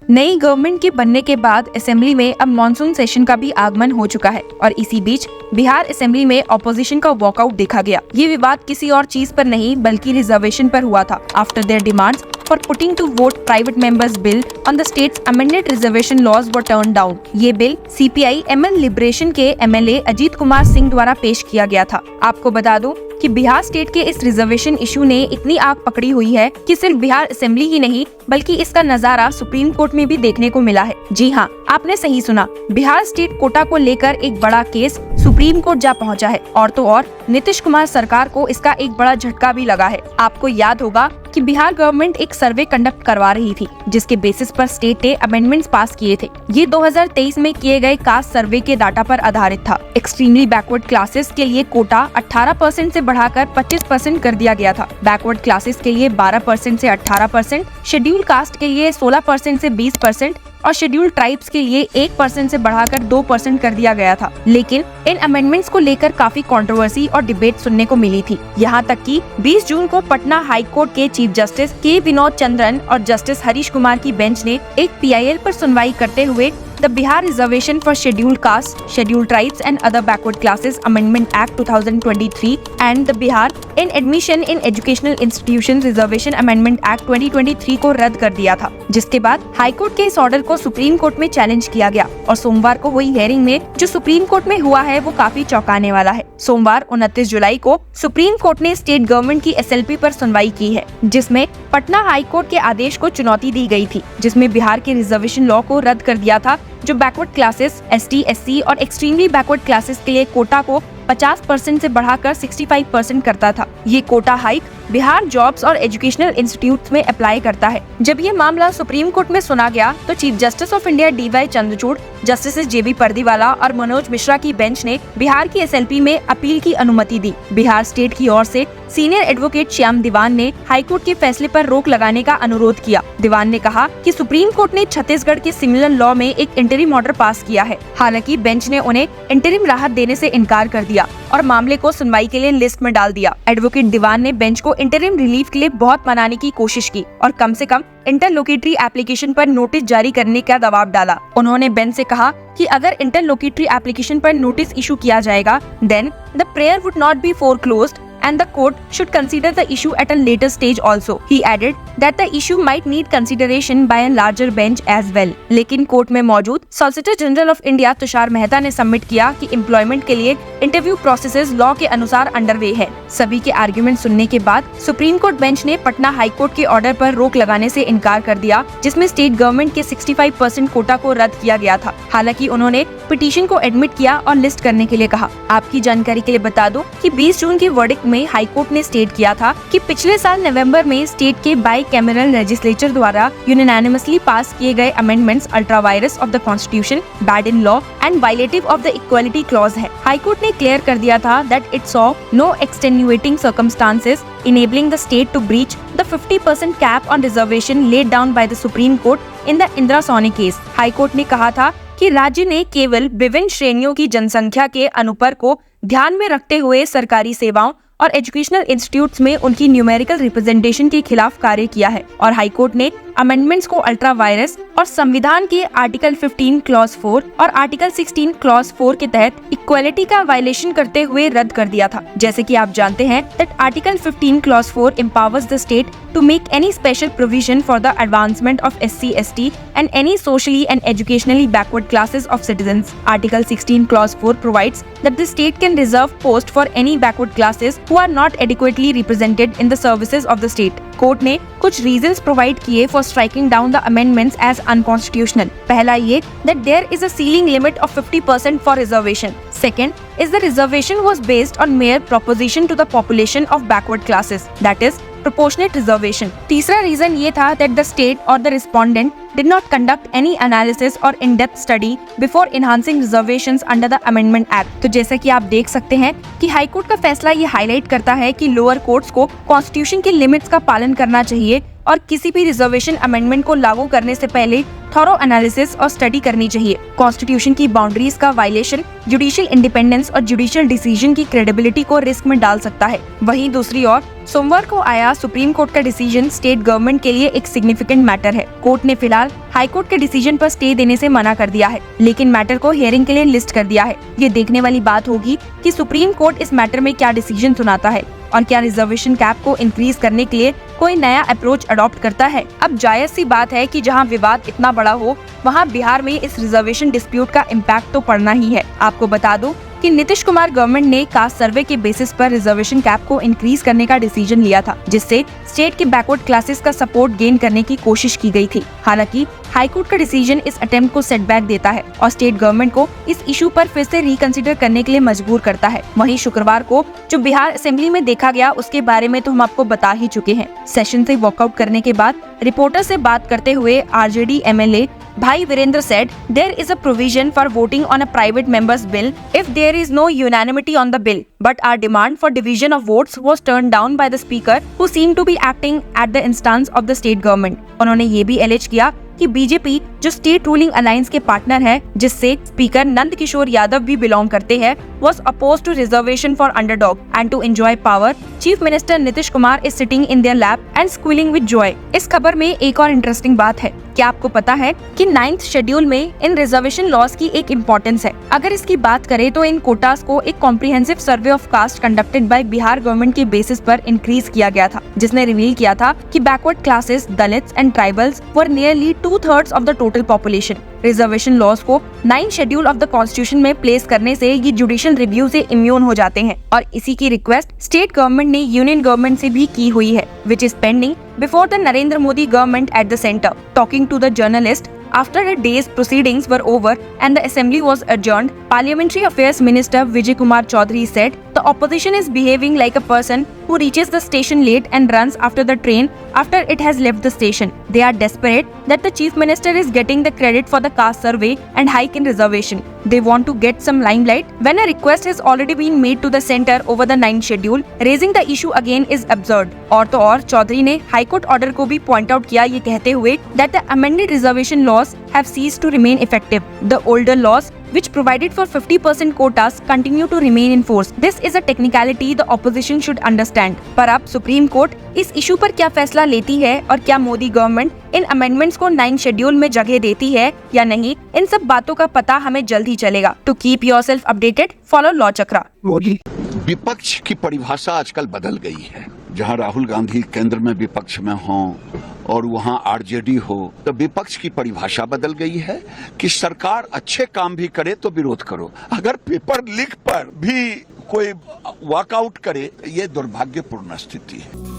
नई गवर्नमेंट के बनने के बाद असेंबली में अब मॉनसून सेशन का भी आगमन हो चुका है और इसी बीच बिहार असेंबली में ऑपोजिशन का वॉकआउट देखा गया। ये विवाद किसी और चीज पर नहीं बल्कि रिजर्वेशन पर हुआ था। After their demands for putting to vote private members bill on the states amended reservation laws were turn down. ये बिल सीपीआई एमएल लिबरेशन के एमएलए अजीत कुमार सिंह द्वारा पेश किया गया था। आपको बता दूं कि बिहार स्टेट के इस रिजर्वेशन इशू ने इतनी आग पकड़ी हुई है कि सिर्फ बिहार असेंबली ही नहीं बल्कि इसका नजारा सुप्रीम कोर्ट में भी देखने को मिला है। जी हाँ, आपने सही सुना, बिहार स्टेट कोटा को लेकर एक बड़ा केस सुप्रीम कोर्ट जा पहुंचा है और तो और नीतीश कुमार सरकार को इसका एक बड़ा झटका भी लगा है। आपको याद होगा कि बिहार गवर्नमेंट एक सर्वे कंडक्ट करवा रही थी जिसके बेसिस पर स्टेट ने अमेंडमेंट्स पास किए थे। ये 2023 में किए गए कास्ट सर्वे के डाटा पर आधारित था। एक्सट्रीमली बैकवर्ड क्लासेस के लिए कोटा 18% से बढ़ाकर 25% कर दिया गया था। बैकवर्ड क्लासेस के लिए 12% से 18%, शेड्यूल कास्ट के लिए 16% से 20% और शेड्यूल ट्राइब्स के लिए 1% से बढ़ाकर 2% कर दिया गया था। लेकिन इन अमेंडमेंट्स को लेकर काफी कंट्रोवर्सी और डिबेट सुनने को मिली थी। यहाँ तक कि 20 जून को पटना हाई कोर्ट के चीफ जस्टिस के विनोद चंद्रन और जस्टिस हरीश कुमार की बेंच ने एक पीआईएल पर सुनवाई करते हुए the Bihar reservation for scheduled caste, scheduled tribes and other backward classes amendment act 2023 and the Bihar in admission in educational institution reservation amendment act 2023 को रद्द कर दिया था। जिसके बाद हाई कोर्ट के इस ऑर्डर को सुप्रीम कोर्ट में चैलेंज किया गया और सोमवार को हुई हियरिंग में जो सुप्रीम कोर्ट में हुआ है वो काफी चौंकाने वाला है। सोमवार 29 जुलाई को सुप्रीम कोर्ट ने स्टेट गवर्नमेंट की एसएलपी पर सुनवाई की है जिसमें पटना हाई कोर्ट के आदेश को चुनौती दी गई थी जिसमें बिहार के रिजर्वेशन लॉ को रद्द कर दिया था जो बैकवर्ड क्लासेस, एसटी, एससी और एक्सट्रीमली बैकवर्ड क्लासेस के लिए कोटा को 50% से बढ़ाकर 65% करता था। ये कोटा हाइक बिहार जॉब्स और एजुकेशनल इंस्टीट्यूट्स में अप्लाई करता है। जब ये मामला सुप्रीम कोर्ट में सुना गया तो chief justice of India DY Chandrachud, justice JB Pardiwala और मनोज मिश्रा की बेंच ने बिहार की एसएलपी में अपील की अनुमति दी। बिहार स्टेट की ओर से सीनियर एडवोकेट श्याम दीवान ने हाईकोर्ट के फैसले पर रोक लगाने का अनुरोध किया। दीवान ने कहा कि सुप्रीम कोर्ट ने छत्तीसगढ़ के सिमिलर लॉ में एक इंटरिम ऑर्डर पास किया है। हालांकि बेंच ने उन्हें इंटरिम राहत देने से इनकार कर दिया और मामले को सुनवाई के लिए लिस्ट में डाल दिया। एडवोकेट दीवान ने बेंच को इंटरिम रिलीफ के लिए बहुत मनाने की कोशिश की और कम से कम इंटरलोकेटरी एप्लीकेशन पर नोटिस जारी करने का दबाव डाला। उन्होंने बेंच से कहा कि अगर इंटरलोकेटरी एप्लीकेशन पर नोटिस इशू किया जाएगा then the prayer would not be foreclosed and the court should consider the issue at a later stage also. He added that the issue might need consideration by a larger bench as well. लेकिन court में मौजूद solicitor general of India Tushar Mehta ने submit किया कि employment के लिए interview processes law के अनुसार अंडरवे है। सभी के आर्गुमेंट सुनने के बाद सुप्रीम कोर्ट बेंच ने पटना हाई कोर्ट के ऑर्डर पर रोक लगाने से इनकार कर दिया जिसमें स्टेट गवर्नमेंट के 65% कोटा को रद्द किया गया था। हालांकि उन्होंने पिटीशन को एडमिट किया और लिस्ट करने के लिए कहा। आपकी जानकारी के लिए बता दूं कि 20 जून के वर्डिक्ट में हाई कोर्ट ने स्टेट किया था कि पिछले साल नवंबर में स्टेट के बाई कैमरल लेजिस्लेचर द्वारा यूनानिमसली पास किए गए amendments ultra vires of the constitution, bad in law and violative of the equality clause है। हाई कोर्ट ने क्लियर कर दिया था that it saw no extenuating circumstances enabling the state to breach the 50% cap on reservation laid down by the Supreme Court in the Indira Sawhney case. High court ने कहा था कि राज्य ने केवल विभिन्न श्रेणियों की जनसंख्या के अनुपात को ध्यान में रखते हुए सरकारी सेवाओं और एजुकेशनल इंस्टीट्यूट्स में उनकी न्यूमेरिकल रिप्रेजेंटेशन के खिलाफ कार्य किया है और हाई कोर्ट ने अमेंडमेंट्स को अल्ट्रा वायरस और संविधान के आर्टिकल 15 क्लॉज 4 और आर्टिकल 16 क्लॉज 4 के तहत इक्वालिटी का वायलेशन करते हुए रद्द कर दिया था। जैसे कि आप जानते हैं that article 15 clause 4 empowers the state to make any special provision for the advancement of SC, ST and any socially and educationally backward classes of citizens. Article 16 clause 4 provides that the state can reserve post for any backward classes who are not adequately represented in the services of the state. Court ने कुछ reasons provide किए for striking down the amendments as unconstitutional. पहला ये that there is a ceiling limit of 50% for reservation. Second is the reservation was based on mere proposition to the population of backward classes, that is proportionate reservation. तीसरा reason ये था that the state or the respondent did not conduct any analysis or in-depth study before enhancing reservations under the Amendment Act. तो जैसा कि आप देख सकते हैं कि हाई कोर्ट का फैसला ये हाईलाइट करता है कि लोअर कोर्ट्स को कॉन्स्टिट्यूशन के लिमिट्स का पालन करना चाहिए और किसी भी रिजर्वेशन अमेंडमेंट को लागू करने से पहले थॉरो एनालिसिस और स्टडी करनी चाहिए। कॉन्स्टिट्यूशन की बाउंड्रीज का वायलेशन जुडिशियल इंडिपेंडेंस और जुडिशियल डिसीजन की क्रेडिबिलिटी को रिस्क में डाल सकता है। वहीं दूसरी ओर सोमवार को आया सुप्रीम कोर्ट का डिसीजन स्टेट गवर्नमेंट के लिए एक सिग्निफिकेंट मैटर है। कोर्ट ने फिलहाल हाई कोर्ट के डिसीजन पर स्टे देने से मना कर दिया है, लेकिन मैटर को हियरिंग के लिए लिस्ट कर दिया है। ये देखने वाली बात होगी कि सुप्रीम कोर्ट इस मैटर में क्या डिसीजन सुनाता है और क्या रिजर्वेशन कैप को इंक्रीज करने के लिए कोई नया अप्रोच अडॉप्ट करता है। अब जायज सी बात है कि जहां विवाद इतना बड़ा हो, वहां बिहार में इस रिजर्वेशन डिस्प्यूट का इम्पैक्ट तो पड़ना ही है। आपको बता दूं कि नीतीश कुमार गवर्नमेंट ने कास्ट सर्वे के बेसिस पर रिजर्वेशन कैप को इंक्रीज करने का डिसीजन लिया था, जिससे स्टेट के बैकवर्ड क्लासेस का सपोर्ट गेन करने की कोशिश की गई थी। हालांकि हाईकोर्ट का डिसीजन इस अटेम्प्ट को सेटबैक देता है और स्टेट गवर्नमेंट को इस इशू पर फिर से रिकंसिडर करने के लिए मजबूर करता है। वहीं शुक्रवार को जो बिहार असेंबली में देखा गया, उसके बारे में तो हम आपको बता ही चुके हैं। सेशन से वॉकआउट करने के बाद रिपोर्टर से बात करते हुए आरजेडी एमएलए भाई Virendra said there is a provision for voting on a private member's bill if there is no unanimity on the bill, but our demand for division of votes was turned down by the speaker who seemed to be acting at the instance of the state government। उन्होंने ये भी एलिज किया कि BJP जो state ruling alliance के partner है, जिससे speaker Nand Kishore Yadav भी बिलोंग करते हैं, was opposed to reservation for underdog and to enjoy power। Chief minister Nitish Kumar is sitting in their lap and squealing with joy। इस खबर में एक और इंटरेस्टिंग बात है, क्या आपको पता है कि 9th शेड्यूल में इन रिजर्वेशन लॉज की एक इम्पोर्टेंस है। अगर इसकी बात करें तो इन कोटास को एक comprehensive survey of caste conducted by Bihar government के बेसिस पर इंक्रीज किया गया था, जिसने रिवील किया था कि backward classes, Dalits and tribals were nearly 2/3 of the total population. Reservation laws को 9 शेड्यूल ऑफ द कॉन्स्टिट्यूशन में प्लेस करने से ये जुडिशियल रिव्यू से इम्यून हो जाते हैं और इसी की रिक्वेस्ट स्टेट गवर्नमेंट ने यूनियन गवर्नमेंट से भी की हुई है, which is pending before the Narendra Modi government at the centre. Talking to the journalist after a day's proceedings were over and the assembly was adjourned, Parliamentary Affairs Minister Vijay Kumar Chaudhary said the opposition is behaving like a person who reaches the station late and runs after the train after it has left the station. They are desperate that the Chief Minister is getting the credit for the caste survey and hike in reservation. They want to get some limelight when a request has already been made to the center over the 9th schedule. Raising the issue again is absurd. और तो और चौधरी ने high court order को भी point out किया, ये कहते हुए that the amended reservation laws have ceased to remain effective. The older laws which provided for 50% quotas continue to remain in force. This is a technicality the opposition should understand. पर अब supreme court इस issue पर क्या फैसला लेती है और क्या मोदी गवर्नमेंट इन अमेंडमेंट्स को 9 शेड्यूल में जगह देती है या नहीं, इन सब बातों का पता हमें जल्द ही चलेगा। To keep yourself updated, follow law Chakra. विपक्ष की परिभाषा आजकल बदल गई है। जहां राहुल गांधी केंद्र में विपक्ष में हों और वहां आरजेडी हो, तो विपक्ष की परिभाषा बदल गई है कि सरकार अच्छे काम भी करे तो विरोध करो, अगर पेपर लीक पर भी कोई वॉकआउट करे, ये दुर्भाग्यपूर्ण स्थिति है।